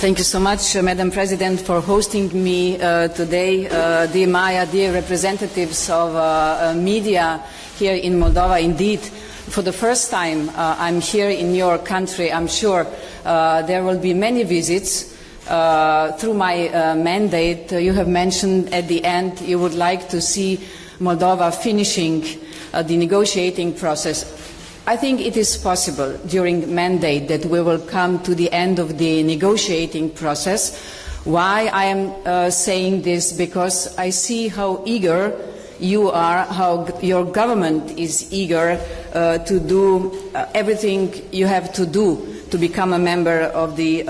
Thank you so much, Madam President, for hosting me today. Dear Maia, dear representatives of media here in Moldova, indeed, for the first time I'm here in your country. I'm sure there will be many visits. Through my mandate, you have mentioned at the end you would like to see Moldova finishing the negotiating process. I think it is possible during mandate that we will come to the end of the negotiating process. Why I am saying this? Because I see how eager you are, how your government is eager to do everything you have to do to become a member of the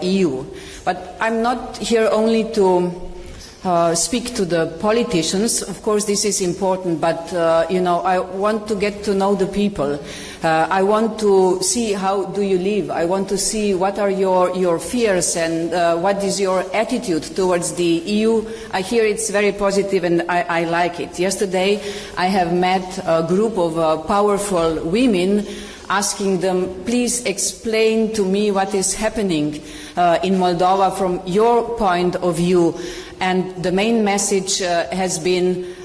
EU. But I'm not here only to speak to the politicians. Of course, this is important, but I want to get to know the people. I want to see how do you live. I want to see what are your fears and what is your attitude towards the EU. I hear it's very positive and I like it. Yesterday, I have met a group of powerful women, asking them, please explain to me what is happening in Moldova from your point of view. And the main message has been,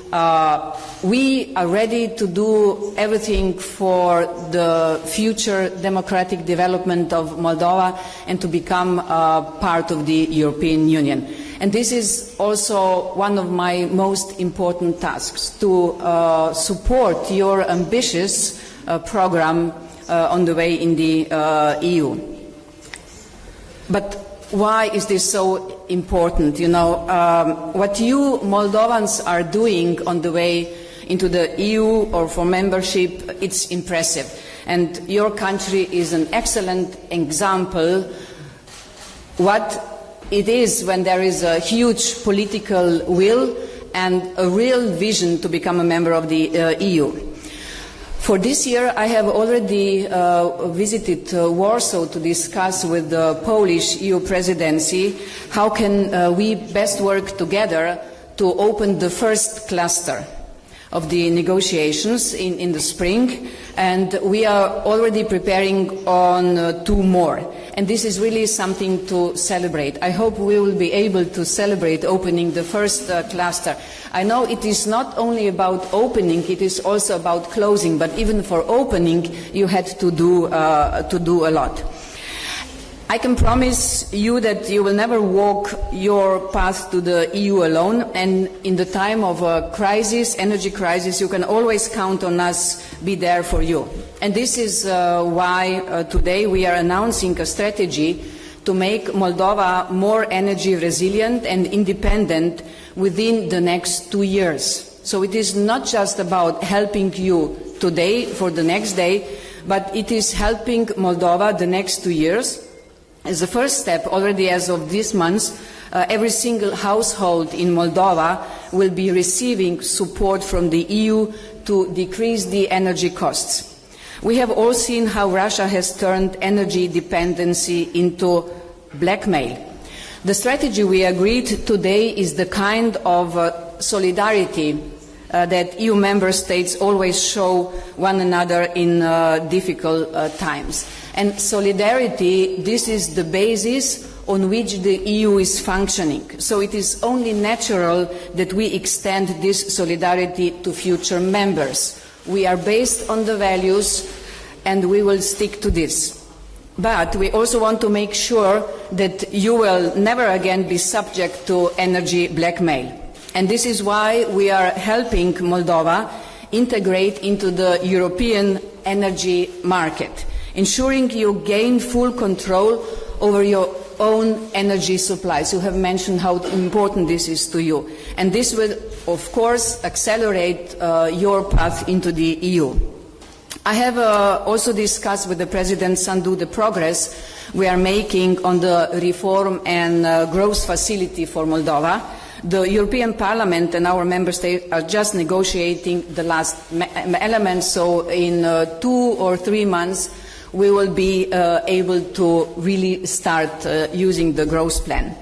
we are ready to do everything for the future democratic development of Moldova and to become part of the European Union. And this is also one of my most important tasks, to support your ambitious program on the way in the EU. But why is this so important? You know, what you Moldovans are doing on the way into the EU or for membership, it's impressive. And your country is an excellent example what it is when there is a huge political will and a real vision to become a member of the EU. For this year, I have already visited Warsaw to discuss with the Polish EU presidency how can we best work together to open the first cluster of the negotiations in the spring, and we are already preparing on 2 more. And this is really something to celebrate. I hope we will be able to celebrate opening the first cluster. I know it is not only about opening, it is also about closing, but even for opening you had to do a lot. I can promise you that you will never walk your path to the EU alone, and in the time of a crisis, energy crisis, you can always count on us be there for you. And this is why today we are announcing a strategy to make Moldova more energy resilient and independent within the next 2 years. So it is not just about helping you today for the next day, but it is helping Moldova the next 2 years. As a first step, already as of this month, every single household in Moldova will be receiving support from the EU to decrease the energy costs. We have all seen how Russia has turned energy dependency into blackmail. The strategy we agreed today is the kind of solidarity that EU member states always show one another in difficult times. And solidarity, this is the basis on which the EU is functioning. So it is only natural that we extend this solidarity to future members. We are based on the values and we will stick to this. But we also want to make sure that you will never again be subject to energy blackmail. And this is why we are helping Moldova integrate into the European energy market, ensuring you gain full control over your own energy supplies. You have mentioned how important this is to you. And this will, of course, accelerate your path into the EU. I have also discussed with the President Sandu the progress we are making on the reform and growth facility for Moldova. The European Parliament and our member states are just negotiating the last elements, so in 2 or 3 months we will be able to really start using the growth plan.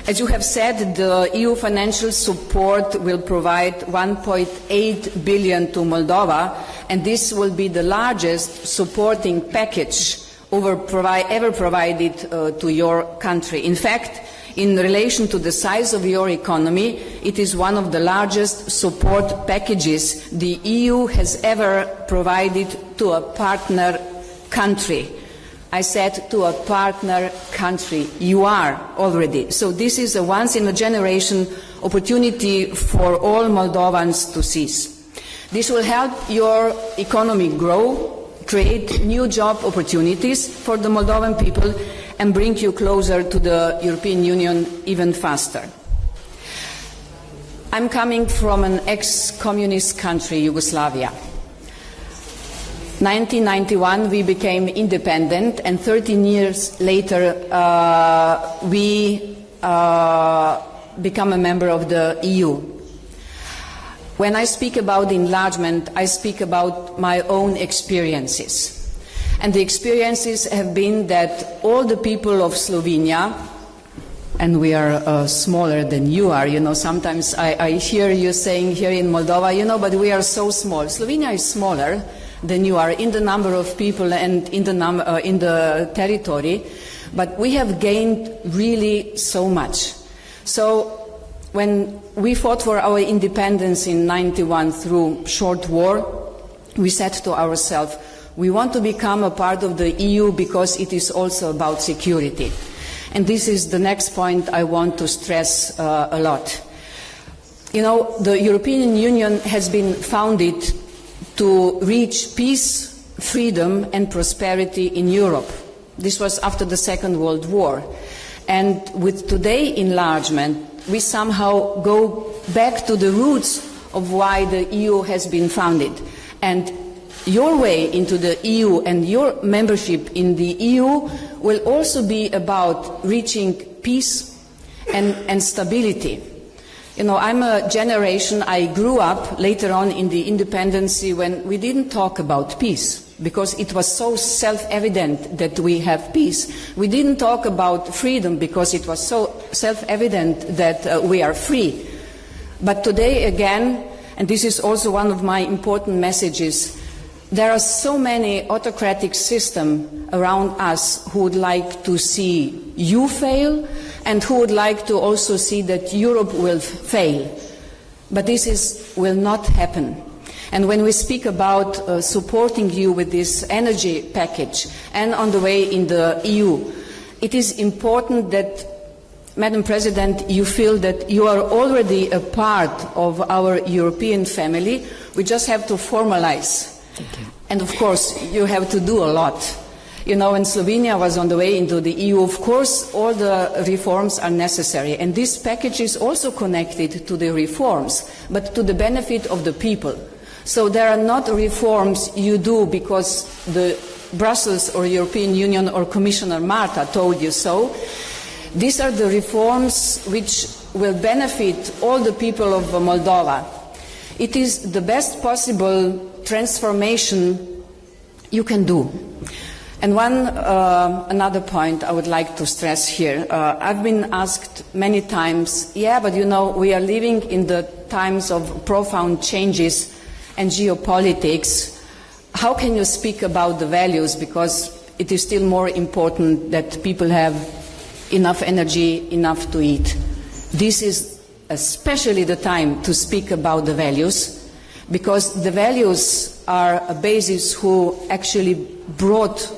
As you have said, the EU financial support will provide 1.8 billion to Moldova, and this will be the largest supporting package ever provided to your country. In fact, in relation to the size of your economy, it is one of the largest support packages the EU has ever provided to a partner country. I said to a partner country. You are already. So this is a once-in-a-generation opportunity for all Moldovans to seize. This will help your economy grow, create new job opportunities for the Moldovan people, and bring you closer to the European Union even faster. I'm coming from an ex-communist country, Yugoslavia. 1991 we became independent, and 13 years later we become a member of the EU. When I speak about enlargement, I speak about my own experiences. And the experiences have been that all the people of Slovenia, and we are smaller than you are, you know, sometimes I hear you saying here in Moldova, you know, but we are so small. Slovenia is smaller than you are in the number of people and in the territory, but we have gained really so much. So when we fought for our independence in 91 through short war, we said to ourselves, we want to become a part of the EU because it is also about security. And this is the next point I want to stress a lot. You know, the European Union has been founded to reach peace, freedom and prosperity in Europe. This was after the Second World War. And with today's enlargement, we somehow go back to the roots of why the EU has been founded. And your way into the EU and your membership in the EU will also be about reaching peace and stability. You know, I'm a generation, I grew up later on in the independence when we didn't talk about peace, because it was so self-evident that we have peace. We didn't talk about freedom because it was so self-evident that we are free. But today again, and this is also one of my important messages, there are so many autocratic systems around us who would like to see you fail and who would like to also see that Europe will fail. But this will not happen. And when we speak about supporting you with this energy package and on the way in the EU, it is important that, Madam President, you feel that you are already a part of our European family. We just have to formalize. And of course, you have to do a lot. You know, when Slovenia was on the way into the EU, of course, all the reforms are necessary. And this package is also connected to the reforms, but to the benefit of the people. So there are not reforms you do because the Brussels or European Union or Commissioner Marta told you so. These are the reforms which will benefit all the people of Moldova. It is the best possible transformation you can do. And another point I would like to stress here. I've been asked many times, yeah, but you know, we are living in the times of profound changes and geopolitics. How can you speak about the values? Because it is still more important that people have enough energy, enough to eat. This is especially the time to speak about the values, because the values are a basis who actually brought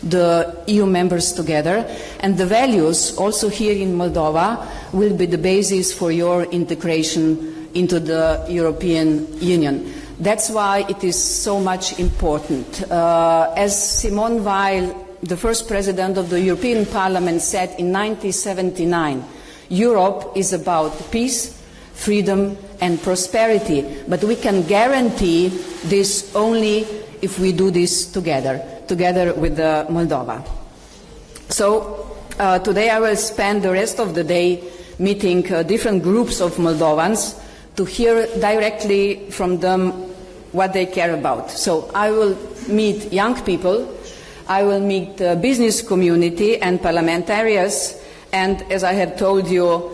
the EU members together, and the values also here in Moldova will be the basis for your integration into the European Union. That's why it is so much important. As Simone Weil, the first president of the European Parliament, said in 1979, Europe is about peace, freedom and prosperity, but we can guarantee this only if we do this together with Moldova. So today I will spend the rest of the day meeting different groups of Moldovans to hear directly from them what they care about. So I will meet young people, I will meet the business community and parliamentarians, and as I have told you,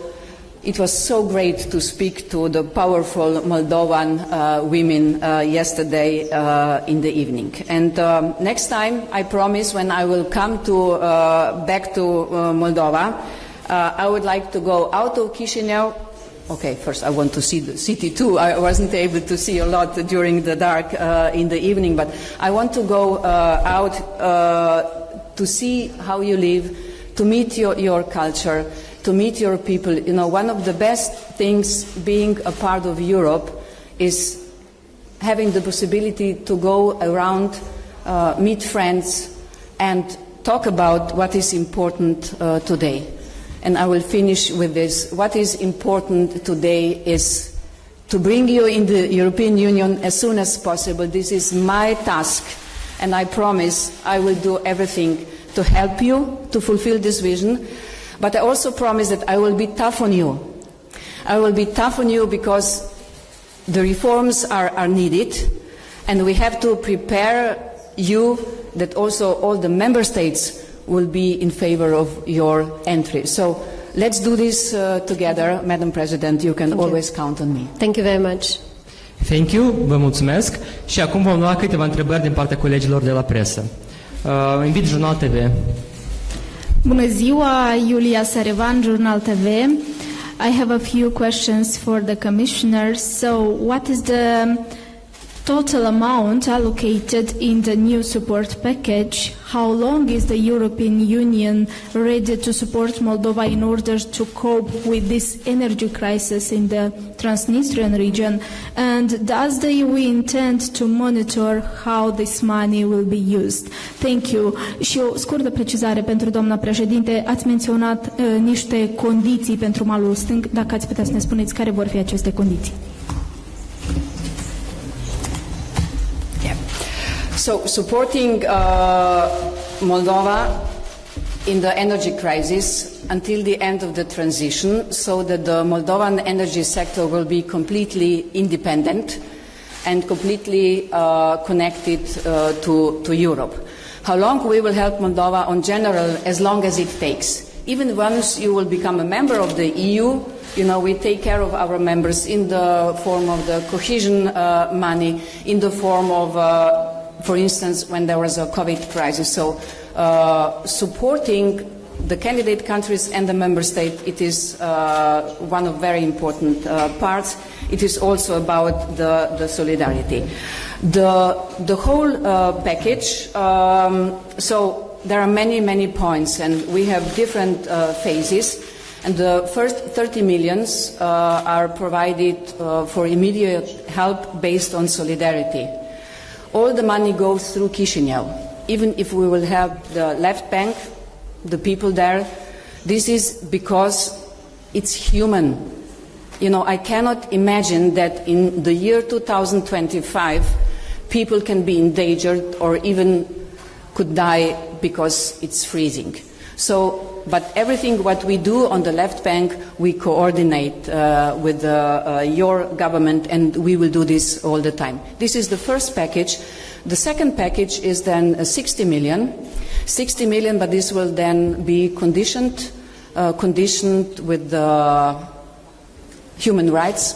It was so great to speak to the powerful Moldovan women yesterday in the evening. And next time, I promise, when I will come back to Moldova, I would like to go out of Chisinau. Okay, first I want to see the city too. I wasn't able to see a lot during the dark in the evening, but I want to go out to see how you live, to meet your culture, to meet your people. You know, one of the best things being a part of Europe is having the possibility to go around, meet friends, and talk about what is important today. And I will finish with this. What is important today is to bring you in the European Union as soon as possible. This is my task, and I promise I will do everything to help you to fulfill this vision. But I also promise that I will be tough on you. I will be tough on you because the reforms are needed, and we have to prepare you that also all the member states will be in favor of your entry. So let's do this together. Madam President, you can always count on me. Thank you very much. Thank you, vă mulțumesc. Și acum vom lua câteva întrebări din partea colegilor de la presă. Invit Jurnal TV. Bună ziua, Iulia Sarevan, Jurnal TV. I have a few questions for the commissioners. So, what is the total amount allocated in the new support package? How long is the European Union ready to support Moldova in order to cope with this energy crisis in the Transnistrian region? And does the EU intend to monitor how this money will be used? Thank you. Și o scurtă precizare pentru doamna președinte. Ați menționat niște condiții pentru malul stâng. Dacă ați putea să ne spuneți care vor fi aceste condiții? So supporting Moldova in the energy crisis until the end of the transition so that the Moldovan energy sector will be completely independent and completely connected to Europe. How long we will help Moldova on general, as long as it takes. Even once you will become a member of the EU, you know, we take care of our members in the form of the cohesion money, in the form of for instance, when there was a COVID crisis. So supporting the candidate countries and the member state, it is one of very important parts. It is also about the solidarity. The whole package, so there are many points, and we have different phases. And the first 30 millions are provided for immediate help based on solidarity. All the money goes through Chisinau. Even if we will have the left bank, the people there, this is because it's human. You know, I cannot imagine that in the year 2025, people can be endangered or even could die because it's freezing. So, but everything what we do on the left bank, we coordinate with your government, and we will do this all the time. This is the first package. The second package is then 60 million, but this will then be conditioned with the human rights,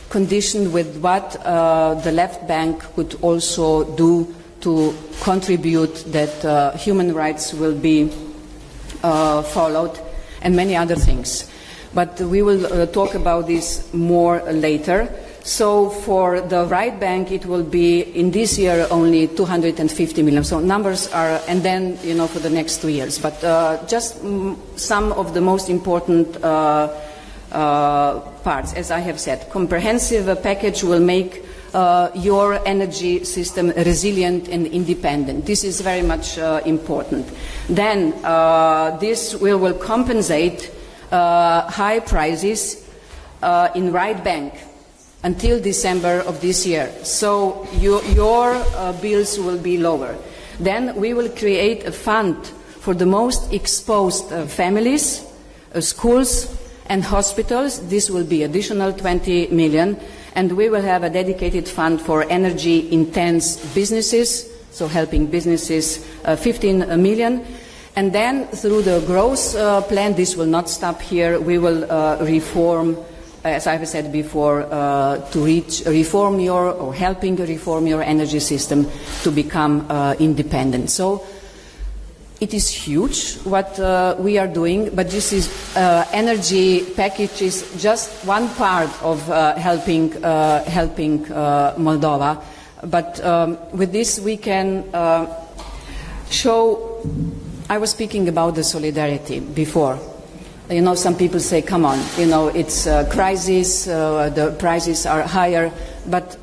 conditioned with what the left bank could also do to contribute that human rights will be followed, and many other things. But we will talk about this more later. So for the right bank, it will be in this year only 250 million. So numbers are, and then, you know, for the next 2 years. But just some of the most important parts, as I have said. Comprehensive package will make your energy system resilient and independent. This is very much important. Then this will compensate high prices in right bank until December of this year. So your bills will be lower. Then we will create a fund for the most exposed families, schools and hospitals. This will be additional 20 million. And we will have a dedicated fund for energy-intense businesses, so helping businesses, 15 million. And then through the growth plan, this will not stop here. We will reform, as I've said before, reform helping reform your energy system to become independent. So it is huge what we are doing, but this is energy package is just one part of helping Moldova. But with this we can show. I was speaking about the solidarity before. You know, some people say, come on, you know, it's a crisis, the prices are higher, but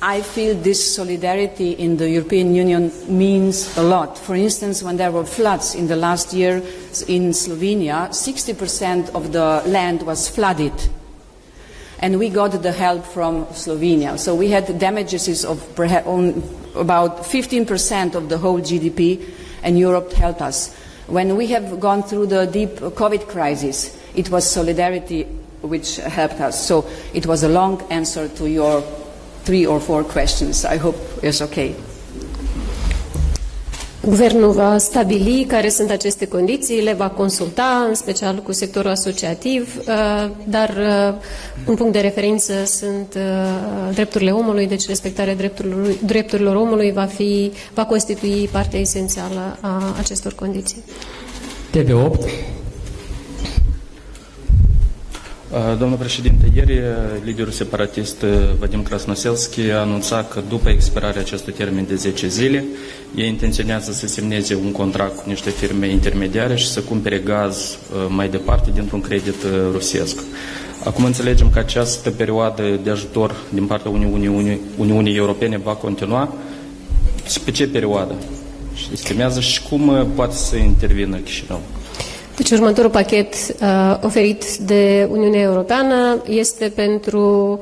I feel this solidarity in the European Union means a lot. For instance, when there were floods in the last year in Slovenia, 60% of the land was flooded. And we got the help from Slovenia. So we had damages of perhaps about 15% of the whole GDP, and Europe helped us. When we have gone through the deep COVID crisis, it was solidarity which helped us. So it was a long answer to your 3 or 4 questions. I hope it's okay. Guvernul va stabili care sunt aceste condiții, le va consulta, în special cu sectorul asociativ, dar un punct de referință sunt drepturile omului, deci respectarea drepturilor omului va constitui partea esențială a acestor condiții. TV8. Domnul președinte, ieri liderul separatist Vadim Krasnoselski a anunțat că după expirarea acestui termen de 10 zile, ei intenționează să semneze un contract cu niște firme intermediare și să cumpere gaz mai departe dintr-un credit rusesc. Acum înțelegem că această perioadă de ajutor din partea Uniunii Europene va continua. Pe ce perioadă? Și estimează și cum poate să intervină Chisinau? Deci următorul pachet oferit de Uniunea Europeană este pentru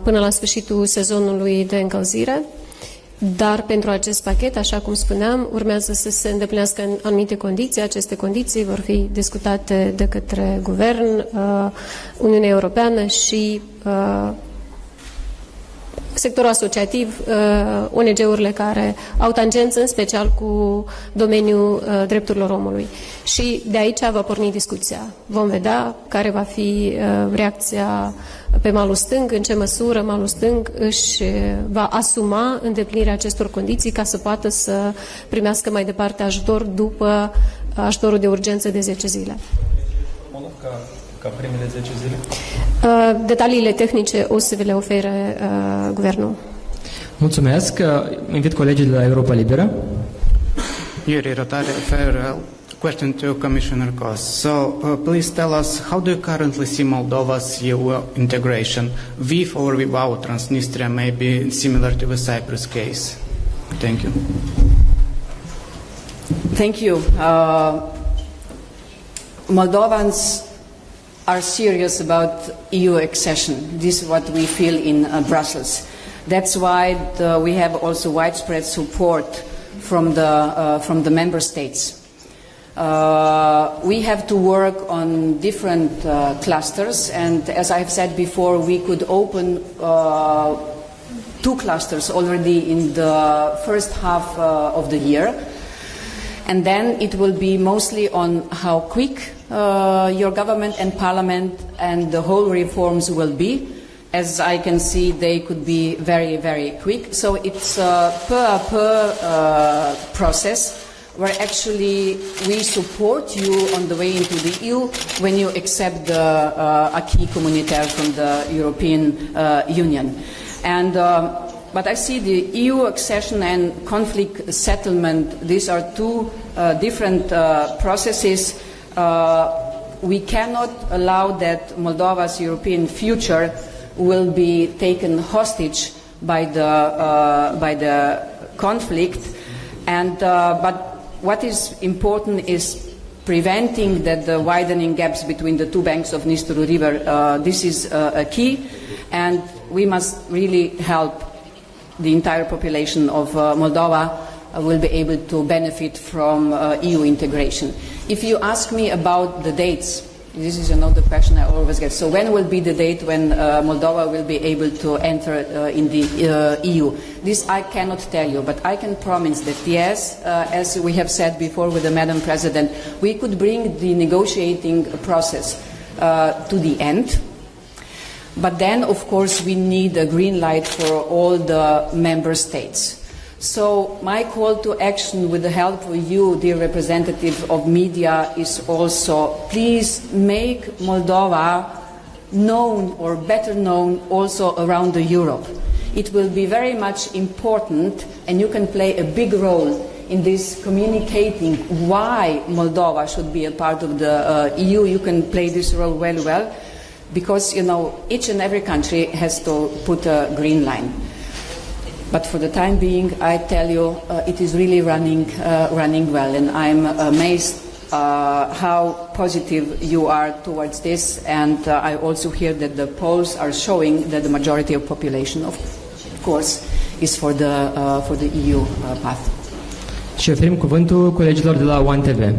până la sfârșitul sezonului de încălzire, dar pentru acest pachet, așa cum spuneam, urmează să se îndeplinească anumite condiții. Aceste condiții vor fi discutate de către Guvern, Uniunea Europeană și sectorul asociativ, ONG-urile care au tangență, în special cu domeniul drepturilor omului. Și de aici va porni discuția. Vom vedea care va fi reacția pe malul stâng, în ce măsură malul stâng își va asuma îndeplinirea acestor condiții ca să poată să primească mai departe ajutor după ajutorul de urgență de 10 zile. Ca primele 10 zile? Detaliile tehnice o să vi le ofere Guvernul. Mulțumesc. Invit colegii de la Europa Liberă. Yuri Rotari, fair question to Commissioner Kos. So please tell us, how do you currently see Moldova's EU integration, with or without Transnistria, maybe similar to the Cyprus case? Thank you. Thank you. Moldovans are serious about EU accession. This is what we feel in Brussels. That's why we have also widespread support from the member states. We have to work on different clusters, and as I have said before, we could open 2 clusters already in the first half of the year. And then it will be mostly on how quick your government and parliament and the whole reforms will be. As I can see, they could be very, very quick. So it's a per process where actually we support you on the way into the EU when you accept the acquis communautaire from the European Union. And but I see the EU accession and conflict settlement, these are 2 different processes. We cannot allow that Moldova's European future will be taken hostage by the conflict. And but what is important is preventing that the widening gaps between the 2 banks of Nistru River. This is a key, and we must really help the entire population of Moldova will be able to benefit from EU integration. If you ask me about the dates, This is, the question I always get. So when will be the date when Moldova will be able to enter in the EU? This I cannot tell you, but I can promise that yes, as we have said before with the Madam President, we could bring the negotiating process to the end. But then, of course, we need a green light for all the member states. So my call to action with the help of you, dear representative of media, is also please make Moldova known or better known also around Europe. It will be very much important, and you can play a big role in this communicating why Moldova should be a part of the EU. You can play this role very well because, each and every country has to put a green line. But for the time being, I tell you, it is really running well, and I'm amazed how positive you are towards this. And I also hear that the polls are showing that the majority of population, of course, is for the EU path. Și oferim cuvântul colegilor de la One TV.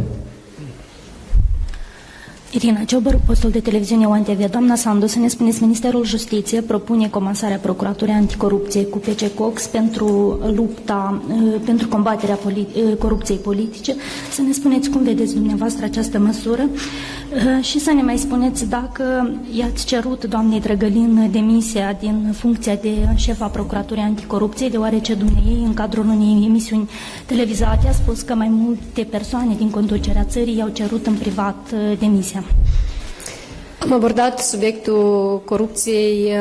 Irina Ciobăr, postul de televiziune One TV. Doamna Sandu, să ne spuneți, Ministerul Justiției propune comasarea Procuraturii Anticorupție cu PC Cox pentru combaterea corupției politice. Să ne spuneți cum vedeți dumneavoastră această măsură și să ne mai spuneți dacă i-ați cerut doamnei Drăgălin demisia din funcția de șef a Procuraturii Anticorupție, deoarece dumneei, în cadrul unei emisiuni televizate, a spus că mai multe persoane din conducerea țării i-au cerut în privat demisia. Am abordat subiectul corupției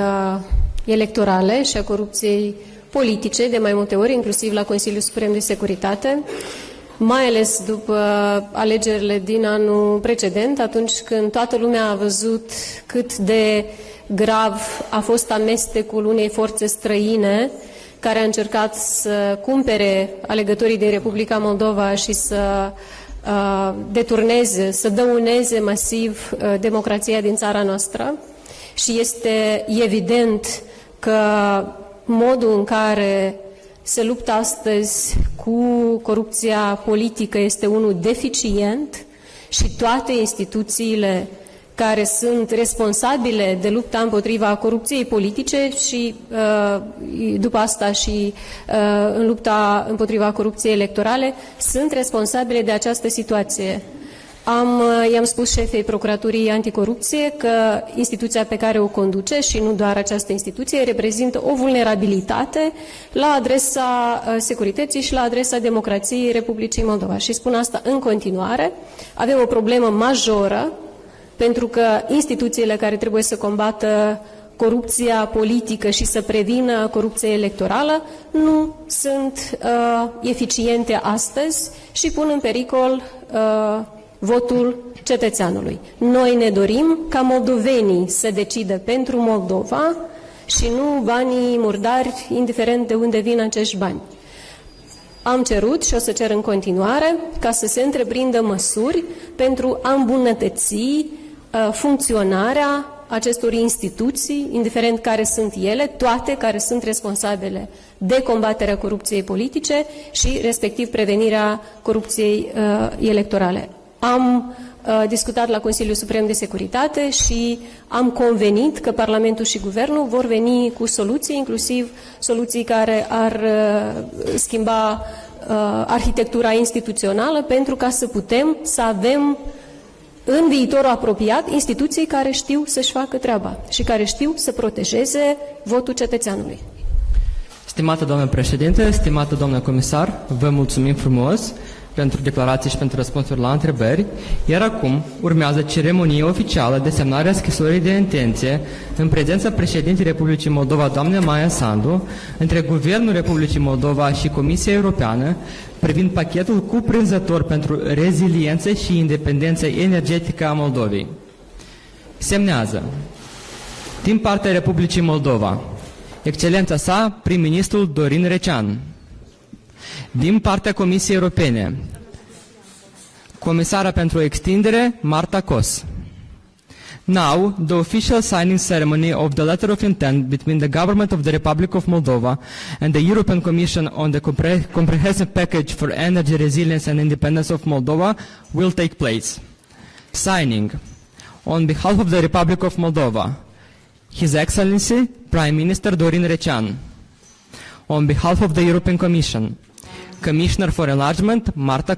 electorale și a corupției politice de mai multe ori, inclusiv la Consiliul Suprem de Securitate, mai ales după alegerile din anul precedent, atunci când toată lumea a văzut cât de grav a fost amestecul unei forțe străine care a încercat să cumpere alegătorii din Republica Moldova și să deturneze, să dăuneze masiv democrația din țara noastră. Și este evident că modul în care se luptă astăzi cu corupția politică este unul deficient și toate instituțiile care sunt responsabile de lupta împotriva corupției politice și după asta și în lupta împotriva corupției electorale sunt responsabile de această situație. I-am spus șefei Procuraturii Anticorupție că instituția pe care o conduce și nu doar această instituție reprezintă o vulnerabilitate la adresa securității și la adresa democrației Republicii Moldova. Și spun asta în continuare. Avem o problemă majoră pentru că instituțiile care trebuie să combată corupția politică și să prevină corupția electorală nu sunt eficiente astăzi și pun în pericol votul cetățeanului. Noi ne dorim ca moldovenii să decidă pentru Moldova și nu banii murdari, indiferent de unde vin acești bani. Am cerut și o să cer în continuare ca să se întreprindă măsuri pentru a îmbunătăți funcționarea acestor instituții, indiferent care sunt ele, toate care sunt responsabile de combaterea corupției politice și respectiv prevenirea corupției electorale. Am discutat la Consiliul Suprem de Securitate și am convenit că Parlamentul și Guvernul vor veni cu soluții, inclusiv soluții care ar schimba arhitectura instituțională pentru ca să putem să avem în viitorul apropiat instituții care știu să-și facă treaba și care știu să protejeze votul cetățeanului. Stimată doamnă președinte, stimată doamnă comisar, vă mulțumim frumos pentru declarații și pentru răspunsuri la întrebări, iar acum urmează ceremonia oficială de semnare a scrisorii de intenție în prezența președintelui Republicii Moldova, doamne Maia Sandu, între Guvernul Republicii Moldova și Comisia Europeană privind pachetul cuprinzător pentru reziliență și independență energetică a Moldovei. Semnează din partea Republicii Moldova Excelența sa, prim-ministrul Dorin Recean. Din partea Comisiei Europene, Comisara pentru Extindere, Marta Kos. Now, the official signing ceremony of the letter of intent between the government of the Republic of Moldova and the European Commission on the comprehensive package for energy resilience and independence of Moldova will take place. Signing. On behalf of the Republic of Moldova, His Excellency Prime Minister Dorin Recean. On behalf of the European Commission, Commissioner for Enlargement Marta.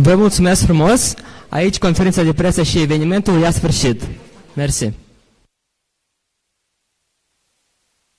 Vă mulțumesc frumos. Aici conferința de presă și evenimentul ia sfârșit. Mersi.